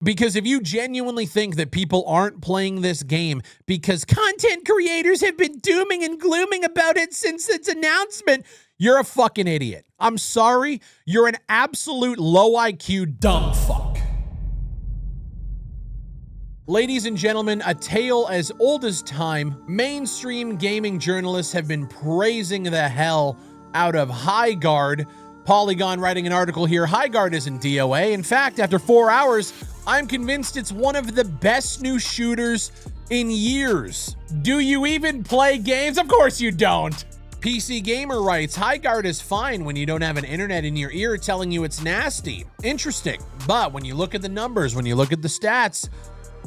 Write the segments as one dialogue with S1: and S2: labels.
S1: Because if you genuinely think that people aren't playing this game because content creators have been dooming and glooming about it since its announcement, you're a fucking idiot. I'm sorry, you're an absolute low IQ dumb fuck. Ladies and gentlemen, a tale as old as time, mainstream gaming journalists have been praising the hell out of Highguard. Polygon writing an article here, Highguard isn't DOA. In fact, after 4 hours, I'm convinced it's one of the best new shooters in years. Do you even play games? Of course you don't. PC Gamer writes, Highguard is fine when you don't have an internet in your ear telling you it's nasty. Interesting, but when you look at the numbers, when you look at the stats,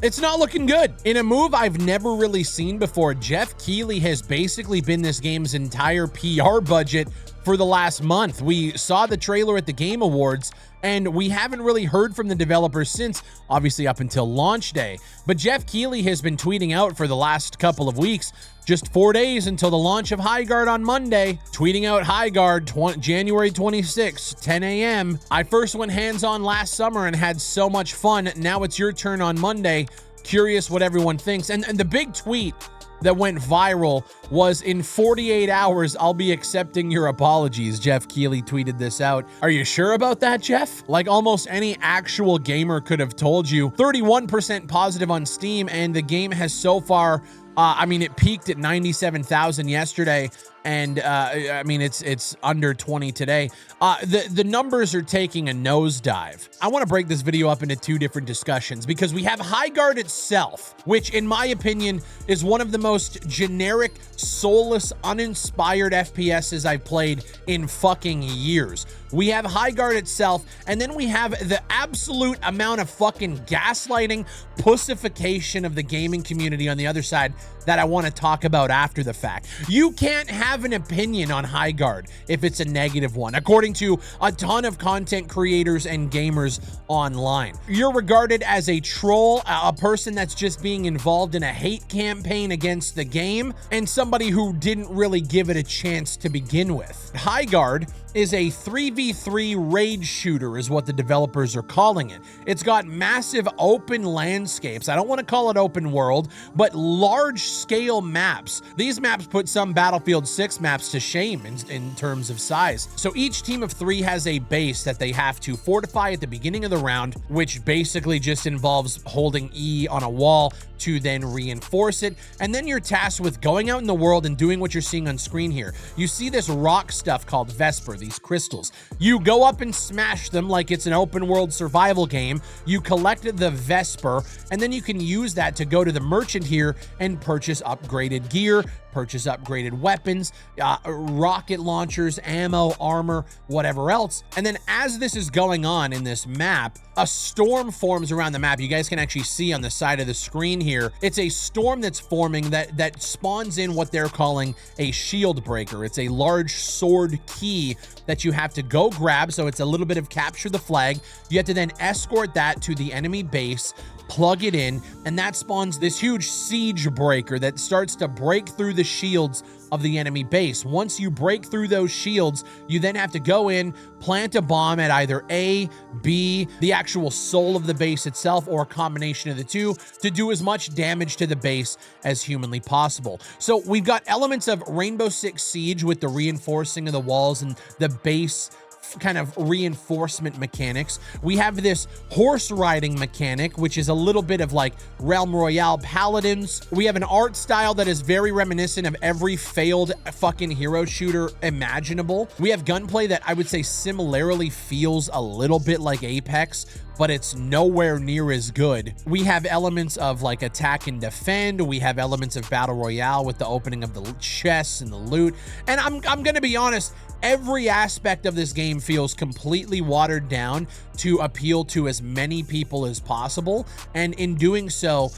S1: it's not looking good. In a move I've never really seen before, Jeff Keighley has basically been this game's entire PR budget for the last month. We saw the trailer at the Game Awards, and we haven't really heard from the developers since, obviously up until launch day. But Jeff Keighley has been tweeting out for the last couple of weeks, just 4 days until the launch of Highguard on Monday, tweeting out Highguard January 26, 10 a.m. I first went hands-on last summer and had so much fun. Now it's your turn on Monday. Curious what everyone thinks. And the big tweet that went viral was, in 48 hours, I'll be accepting your apologies. Jeff Keighley tweeted this out. Are you sure about that, Jeff? Like almost any actual gamer could have told you. 31% positive on Steam, and the game has so far, I mean, it peaked at 97,000 yesterday, and I mean, it's under 20 today. The numbers are taking a nosedive. I want to break this video up into two different discussions, because we have Highguard itself, which in my opinion is one of the most generic, soulless, uninspired FPSs I've played in fucking years. We have Highguard itself, and then we have the absolute amount of fucking gaslighting, pussification of the gaming community on the other side that I want to talk about after the fact. You can't have an opinion on Highguard if it's a negative one, according to a ton of content creators and gamers online. You're regarded as a troll, a person that's just being involved in a hate campaign against the game, and somebody who didn't really give it a chance to begin with. Highguard is a 3v3 raid shooter is what the developers are calling it. It's got massive open landscapes. I don't want to call it open world, but large scale maps. These maps put some Battlefield 6 maps to shame in terms of size. So each team of 3 has a base that they have to fortify at the beginning of the round, which basically just involves holding E on a wall to then reinforce it. And then you're tasked with going out in the world and doing what you're seeing on screen here. You see this rock stuff called Vesper, these crystals. You go up and smash them like it's an open world survival game. You collect the Vesper, and then you can use that to go to the merchant here and purchase upgraded gear, purchase upgraded weapons, rocket launchers, ammo, armor, whatever else. And then as this is going on in this map, a storm forms around the map. You guys can actually see on the side of the screen here. It's a storm that's forming that spawns in what they're calling a shield breaker. It's a large sword key that you have to go grab. So it's a little bit of capture the flag. You have to then escort that to the enemy base, plug it in, and that spawns this huge siege breaker that starts to break through the shields of the enemy base. Once you break through those shields, you then have to go in, plant a bomb at either A, B, the actual soul of the base itself, or a combination of the two to do as much damage to the base as humanly possible. So we've got elements of Rainbow Six Siege with the reinforcing of the walls and the base kind of reinforcement mechanics. We have this horse riding mechanic, which is a little bit of like Realm Royale Paladins. We have an art style that is very reminiscent of every failed fucking hero shooter imaginable. We have gunplay that I would say similarly feels a little bit like Apex, but it's nowhere near as good. We have elements of like attack and defend. We have elements of battle royale with the opening of the chests and the loot. And I'm gonna be honest, every aspect of this game feels completely watered down to appeal to as many people as possible. And in doing so,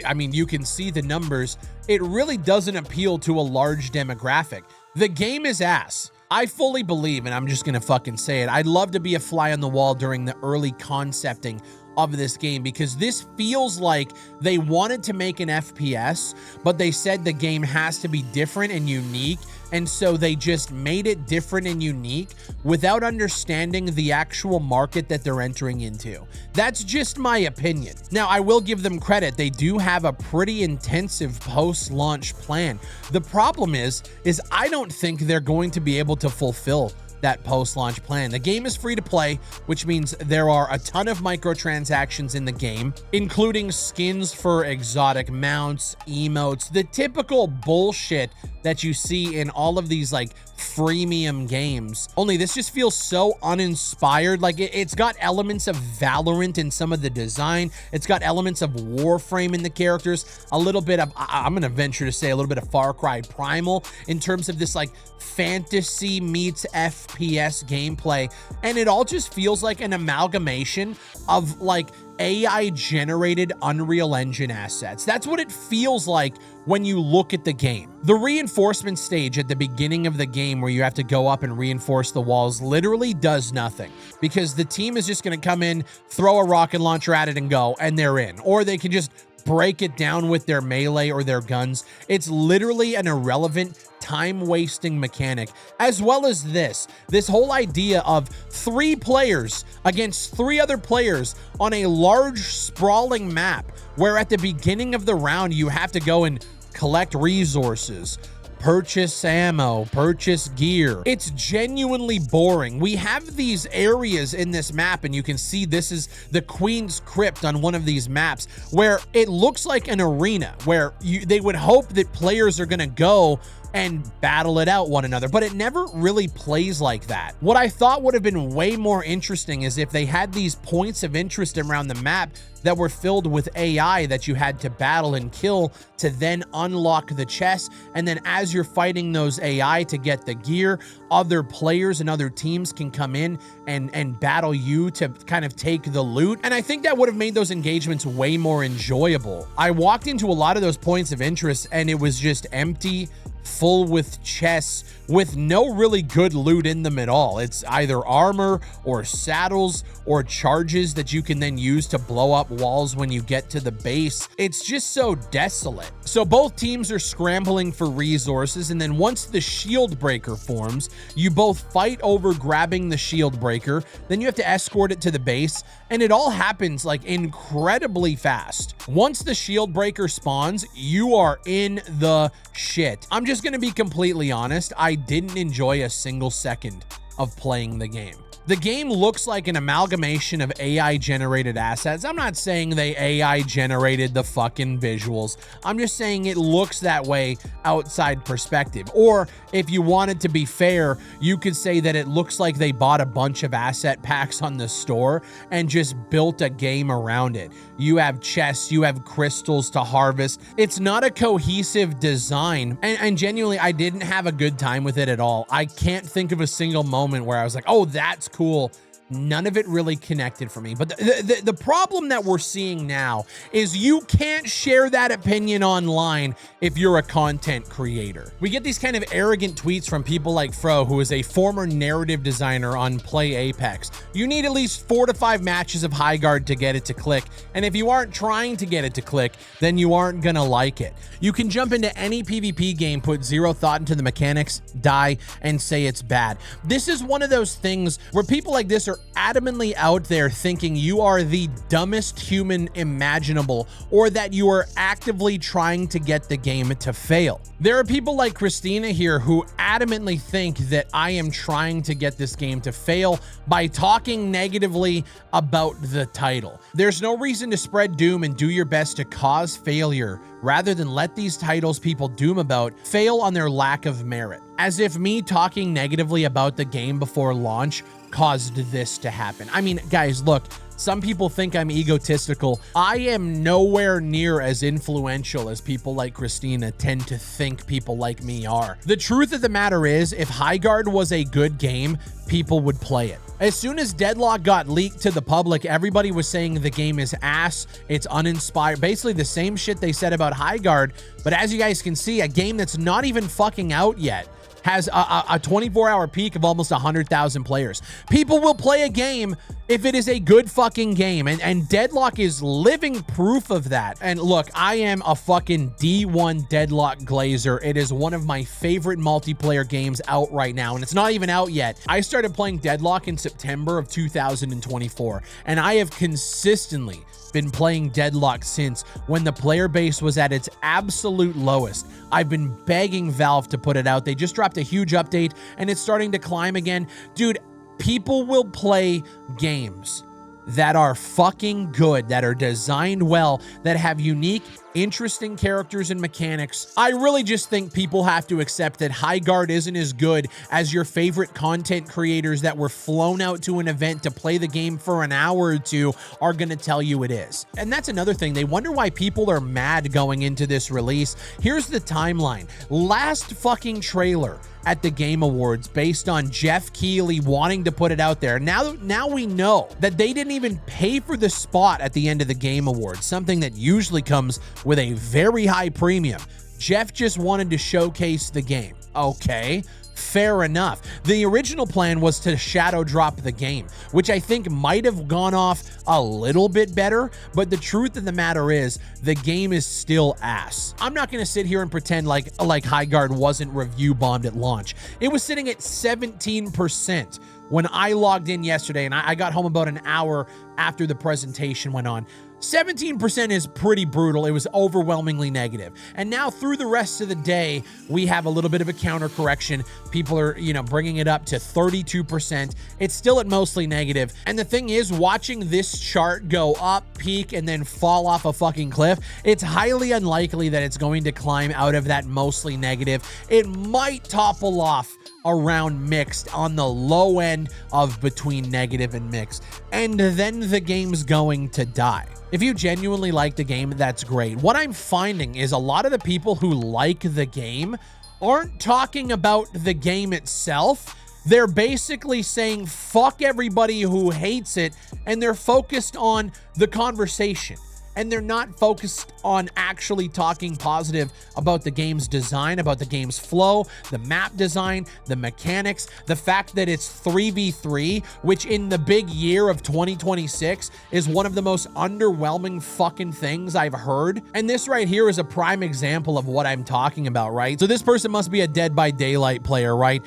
S1: I mean, you can see the numbers. It really doesn't appeal to a large demographic. The game is ass. I fully believe, and I'm just gonna fucking say it, I'd love to be a fly on the wall during the early concepting of this game, because this feels like they wanted to make an FPS, but they said the game has to be different and unique And so they just made it different and unique without understanding the actual market that they're entering into. That's just my opinion. Now, I will give them credit. They do have a pretty intensive post-launch plan. The problem is I don't think they're going to be able to fulfill that post-launch plan. The game is free to play, which means there are a ton of microtransactions in the game, including skins for exotic mounts, emotes, the typical bullshit that you see in all of these like freemium games. Only this just feels so uninspired. Like it's got elements of Valorant in some of the design. It's got elements of Warframe in the characters, a little bit of, I'm gonna venture to say, a little bit of Far Cry Primal in terms of this like fantasy meets FPS gameplay. And it all just feels like an amalgamation of like AI generated Unreal Engine assets. That's what it feels like when you look at the game. The reinforcement stage at the beginning of the game where you have to go up and reinforce the walls literally does nothing, because the team is just going to come in, throw a rocket launcher at it and go, and they're in. Or they can just break it down with their melee or their guns. It's literally an irrelevant, time-wasting mechanic, as well as this whole idea of 3 players against 3 other players on a large, sprawling map, where at the beginning of the round, you have to go and collect resources, purchase ammo, purchase gear. It's genuinely boring. We have these areas in this map, and you can see this is the Queen's Crypt on one of these maps, where it looks like an arena where they would hope that players are gonna go and battle it out one another, but it never really plays like that. What I thought would have been way more interesting is if they had these points of interest around the map that were filled with AI that you had to battle and kill to then unlock the chests. And then as you're fighting those AI to get the gear, other players and other teams can come in and battle you to kind of take the loot. And I think that would have made those engagements way more enjoyable. I walked into a lot of those points of interest and it was just empty, full with chests with no really good loot in them at all. It's either armor or saddles or charges that you can then use to blow up walls when you get to the base. It's just so desolate. So both teams are scrambling for resources, and then once the shield breaker forms, you both fight over grabbing the shield breaker, then you have to escort it to the base, and it all happens like incredibly fast. Once the shield breaker spawns, you are in the shit. I'm just gonna be completely honest, I didn't enjoy a single second of playing the game. The game looks like an amalgamation of AI generated assets. I'm not saying they AI generated the fucking visuals. I'm just saying it looks that way outside perspective. Or if you wanted to be fair, you could say that it looks like they bought a bunch of asset packs on the store and just built a game around it. You have chests, you have crystals to harvest. It's not a cohesive design. And genuinely, I didn't have a good time with it at all. I can't think of a single moment where I was like, oh, that's cool. None of it really connected for me. But the problem that we're seeing now is you can't share that opinion online if you're a content creator. We get these kind of arrogant tweets from people like Fro, who is a former narrative designer on Play Apex. You need at least 4 to 5 matches of Highguard to get it to click. And if you aren't trying to get it to click, then you aren't gonna like it. You can jump into any PvP game, put 0 thought into the mechanics, die, and say it's bad. This is one of those things where people like this are adamantly out there thinking you are the dumbest human imaginable, or that you are actively trying to get the game to fail. There are people like Christina here who adamantly think that I am trying to get this game to fail by talking negatively about the title. There's no reason to spread doom and do your best to cause failure rather than let these titles people doom about fail on their lack of merit. As if me talking negatively about the game before launch caused this to happen. I mean, guys, look, some people think I'm egotistical. I am nowhere near as influential as people like Christina tend to think people like me are. The truth of the matter is, if Highguard was a good game, people would play it. As soon as Deadlock got leaked to the public, everybody was saying the game is ass, it's uninspired, basically the same shit they said about Highguard. But as you guys can see, a game that's not even fucking out yet has a 24-hour peak of almost 100,000 players. People will play a game if it is a good fucking game, and Deadlock is living proof of that. And look, I am a fucking D1 Deadlock glazer. It is one of my favorite multiplayer games out right now, and it's not even out yet. I started playing Deadlock in September of 2024, and I have consistently been playing Deadlock since, when the player base was at its absolute lowest. I've been begging Valve to put it out. They just dropped a huge update and it's starting to climb again. Dude, people will play games that are fucking good, that are designed well, that have unique, interesting characters and mechanics. I really just think people have to accept that Highguard isn't as good as your favorite content creators that were flown out to an event to play the game for an hour or two are gonna tell you it is. And that's another thing. They wonder why people are mad going into this release. Here's the timeline. Last fucking trailer at the Game Awards based on Jeff Keighley wanting to put it out there. Now we know that they didn't even pay for the spot at the end of the Game Awards, something that usually comes with a very high premium. Jeff just wanted to showcase the game. Okay, fair enough. The original plan was to shadow drop the game, which I think might have gone off a little bit better, but the truth of the matter is the game is still ass. I'm not gonna sit here and pretend like Highguard wasn't review bombed at launch. It was sitting at 17% when I logged in yesterday, and I got home about an hour after the presentation went on. 17% is pretty brutal. It was overwhelmingly negative. And now through the rest of the day, we have a little bit of a counter correction. People are, bringing it up to 32%. It's still at mostly negative. And the thing is, watching this chart go up, peak, and then fall off a fucking cliff, it's highly unlikely that it's going to climb out of that mostly negative. It might topple off around mixed, on the low end of between negative and mixed. And then the game's going to die. If you genuinely like the game, that's great. What I'm finding is a lot of the people who like the game aren't talking about the game itself. They're basically saying fuck everybody who hates it, and they're focused on the conversation. And they're not focused on actually talking positive about the game's design, about the game's flow, the map design, the mechanics, the fact that it's 3v3, which in the big year of 2026 is one of the most underwhelming fucking things I've heard. And this right here is a prime example of what I'm talking about, right? So this person must be a Dead by Daylight player, right?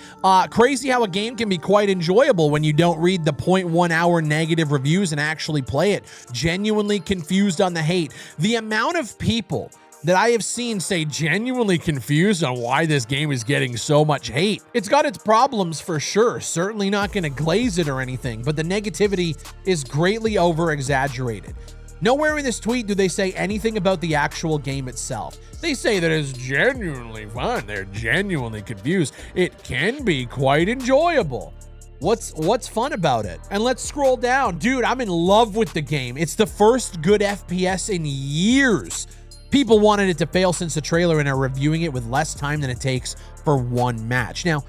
S1: Crazy how a game can be quite enjoyable when you don't read the 0.1 hour negative reviews and actually play it. Genuinely confused on the hate. The amount of people that I have seen say genuinely confused on why this game is getting so much hate. It's got its problems for sure. Certainly not going to glaze it or anything, but the negativity is greatly over exaggerated. Nowhere in this tweet do they say anything about the actual game itself. They say that it's genuinely fun. They're genuinely confused. It can be quite enjoyable. What's fun about it? And let's scroll down. Dude, I'm in love with the game. It's the first good FPS in years. People wanted it to fail since the trailer and are reviewing it with less time than it takes for one match. Now,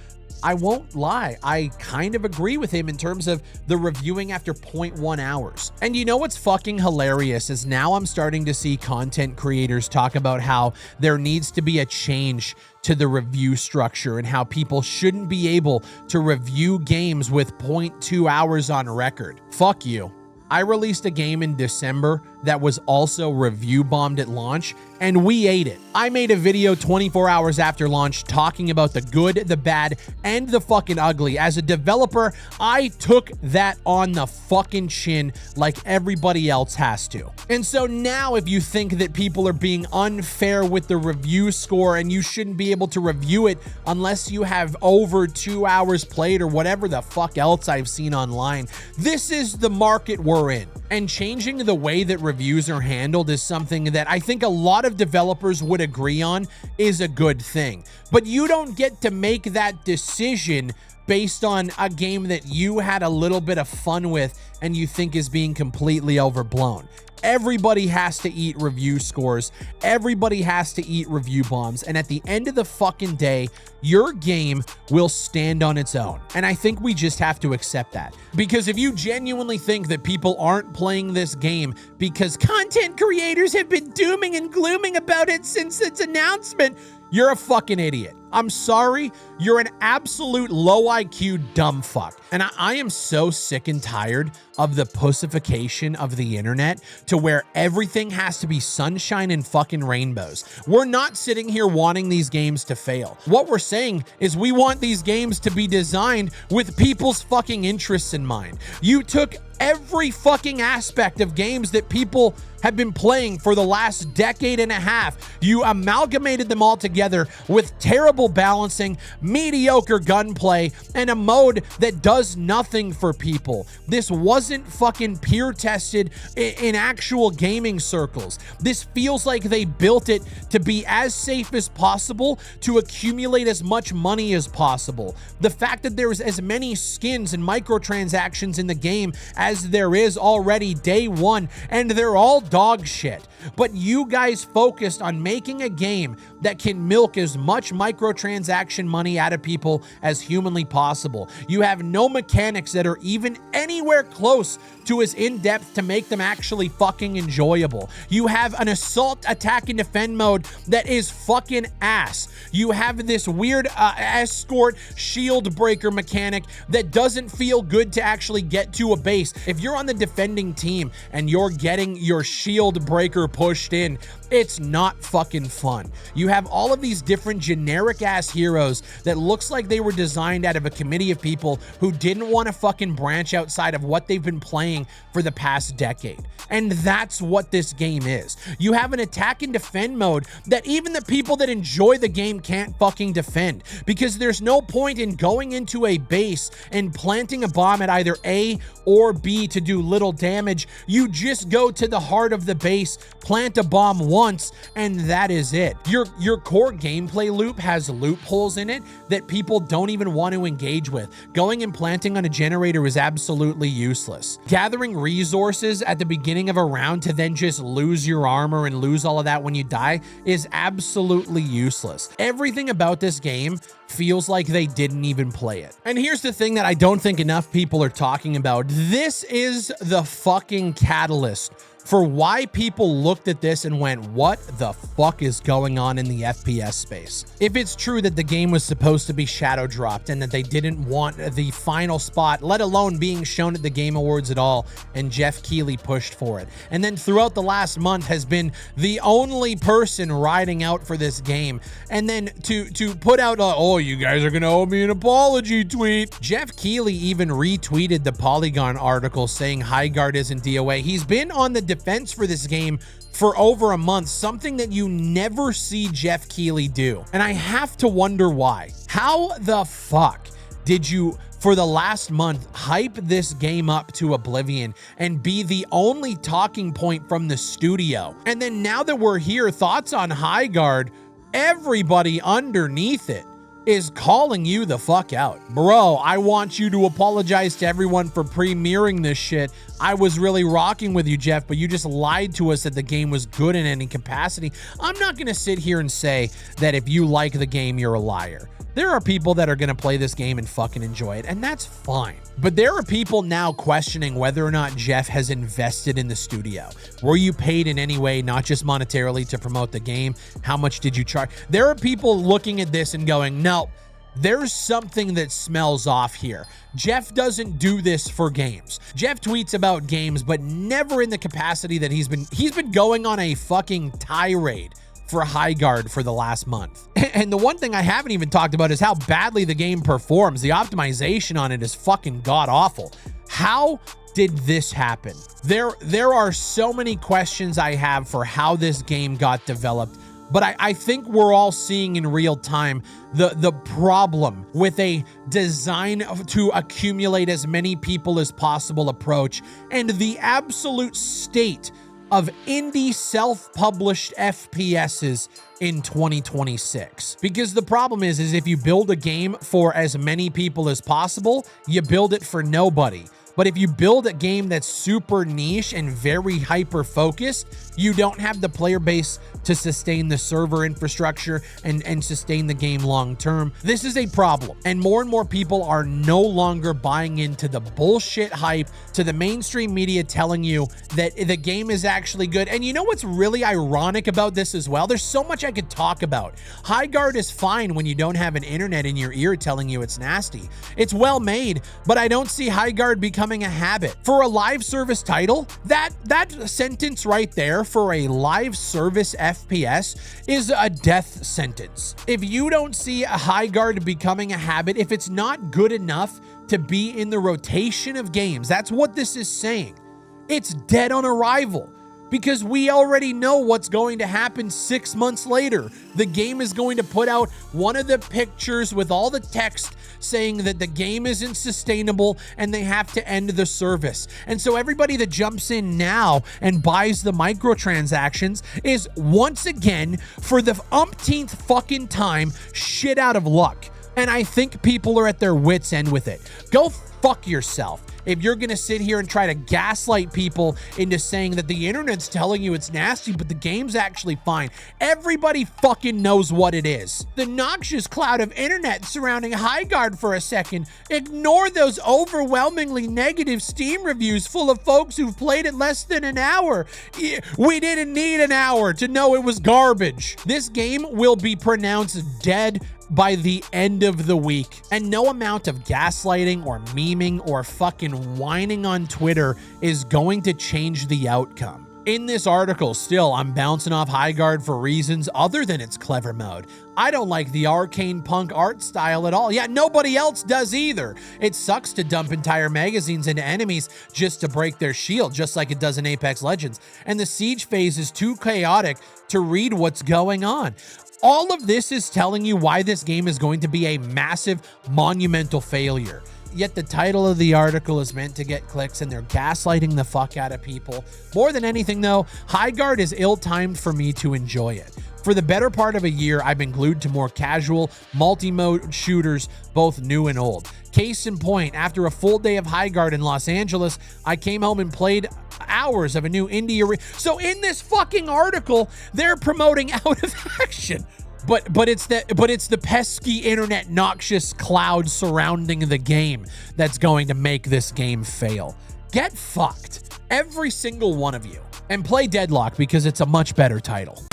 S1: I won't lie, I kind of agree with him in terms of the reviewing after 0.1 hours. And you know what's fucking hilarious is now I'm starting to see content creators talk about how there needs to be a change to the review structure and how people shouldn't be able to review games with 0.2 hours on record. Fuck you. I released a game in December that was also review bombed at launch, and we ate it. I made a video 24 hours after launch talking about the good, the bad, and the fucking ugly. As a developer, I took that on the fucking chin like everybody else has to. And so now if you think that people are being unfair with the review score and you shouldn't be able to review it unless you have over 2 hours played or whatever the fuck else I've seen online, this is the market we're in. And changing the way that reviews are handled is something that I think a lot of developers would agree on is a good thing. But you don't get to make that decision based on a game that you had a little bit of fun with and you think is being completely overblown. Everybody has to eat review scores. Everybody has to eat review bombs. And at the end of the fucking day, your game will stand on its own. And I think we just have to accept that. Because if you genuinely think that people aren't playing this game because content creators have been dooming and glooming about it since its announcement, you're a fucking idiot. I'm sorry, you're an absolute low IQ dumb fuck. And I am so sick and tired of the pussification of the internet to where everything has to be sunshine and fucking rainbows. We're not sitting here wanting these games to fail. What we're saying is we want these games to be designed with people's fucking interests in mind. You took every fucking aspect of games that people have been playing for the last decade and a half. You amalgamated them all together with terrible balancing, mediocre gunplay, and a mode that does nothing for people. This wasn't fucking peer tested in actual gaming circles. This feels like they built it to be as safe as possible, to accumulate as much money as possible. The fact that there's as many skins and microtransactions in the game as there is already day one, and they're all dog shit. But you guys focused on making a game that can milk as much microtransaction money out of people as humanly possible. You have no mechanics that are even anywhere close to as in-depth to make them actually fucking enjoyable. You have an assault, attack, and defend mode that is fucking ass. You have this weird escort shield breaker mechanic that doesn't feel good to actually get to a base. If you're on the defending team and you're getting your shield breaker pushed in, it's not fucking fun. You have all of these different generic ass heroes that looks like they were designed out of a committee of people who didn't want to fucking branch outside of what they've been playing for the past decade. And that's what this game is. You have an attack and defend mode that even the people that enjoy the game can't fucking defend, because there's no point in going into a base and planting a bomb at either A or B to do little damage. You just go to the heart of the base, plant a bomb once, and that is it. Your core gameplay loop has loopholes in it that people don't even want to engage with. Going and planting on a generator is absolutely useless. Gathering resources at the beginning of a round to then just lose your armor and lose all of that when you die is absolutely useless. Everything about this game feels like they didn't even play it. And here's the thing that I don't think enough people are talking about. This is the fucking catalyst for why people looked at this and went, what the fuck is going on in the FPS space? If it's true that the game was supposed to be shadow dropped and that they didn't want the final spot, let alone being shown at the Game Awards at all, and Jeff Keighley pushed for it, and then throughout the last month has been the only person riding out for this game, and then to put out oh, you guys are gonna owe me an apology tweet. Jeff Keighley even retweeted the Polygon article saying Highguard isn't DOA. He's been on the defense for this game for over a month, something that you never see Jeff Keighley do. And I have to wonder why. How the fuck did you, for the last month, hype this game up to oblivion and be the only talking point from the studio? And then now that we're here, thoughts on Highguard, everybody underneath it is calling you the fuck out. Bro, I want you to apologize to everyone for premiering this shit. I was really rocking with you, Jeff, but you just lied to us that the game was good in any capacity. I'm not gonna sit here and say that if you like the game, you're a liar. There are people that are gonna play this game and fucking enjoy it, and that's fine. But there are people now questioning whether or not Jeff has invested in the studio. Were you paid in any way, not just monetarily, to promote the game? How much did you charge? There are people looking at this and going, no, there's something that smells off here. Jeff doesn't do this for games. Jeff tweets about games, but never in the capacity that he's been going on a fucking tirade for Highguard for the last month. And the one thing I haven't even talked about is how badly the game performs. The optimization on it is fucking god-awful. How did this happen? There are so many questions I have for how this game got developed, but I think we're all seeing in real time the problem with a design to accumulate as many people as possible approach and the absolute state of indie self-published FPSs in 2026. Because the problem is if you build a game for as many people as possible, you build it for nobody. But if you build a game that's super niche and very hyper-focused, you don't have the player base to sustain the server infrastructure and sustain the game long-term. This is a problem. And more people are no longer buying into the bullshit hype to the mainstream media telling you that the game is actually good. And you know what's really ironic about this as well? There's so much I could talk about. Highguard is fine when you don't have an internet in your ear telling you it's nasty. It's well made, but I don't see Highguard becoming a habit. For a live service title, that sentence right there for a live service FPS is a death sentence. If you don't see a Highguard becoming a habit, if it's not good enough to be in the rotation of games, that's what this is saying. It's dead on arrival. Because we already know what's going to happen 6 months later. The game is going to put out one of the pictures with all the text saying that the game isn't sustainable and they have to end the service. And so everybody that jumps in now and buys the microtransactions is once again, for the umpteenth fucking time, shit out of luck. And I think people are at their wits' end with it. Go fuck yourself. If you're going to sit here and try to gaslight people into saying that the internet's telling you it's nasty, but the game's actually fine. Everybody fucking knows what it is. The noxious cloud of internet surrounding Highguard for a second. Ignore those overwhelmingly negative Steam reviews full of folks who've played it less than an hour. We didn't need an hour to know it was garbage. This game will be pronounced dead by the end of the week. And no amount of gaslighting or memeing or fucking whining on Twitter is going to change the outcome. In this article, still, I'm bouncing off Highguard for reasons other than its clever mode. I don't like the arcane punk art style at all. Yeah, nobody else does either. It sucks to dump entire magazines into enemies just to break their shield, just like it does in Apex Legends. And the siege phase is too chaotic to read what's going on. All of this is telling you why this game is going to be a massive, monumental failure. Yet the title of the article is meant to get clicks and they're gaslighting the fuck out of people. More than anything though, Highguard is ill-timed for me to enjoy it. For the better part of a year, I've been glued to more casual, multi-mode shooters, both new and old. Case in point, after a full day of Highguard in Los Angeles, I came home and played hours of a new indie arena. So in this fucking article, they're promoting Out of Action. But it's the pesky internet noxious cloud surrounding the game that's going to make this game fail. Get fucked, every single one of you, and play Deadlock because it's a much better title.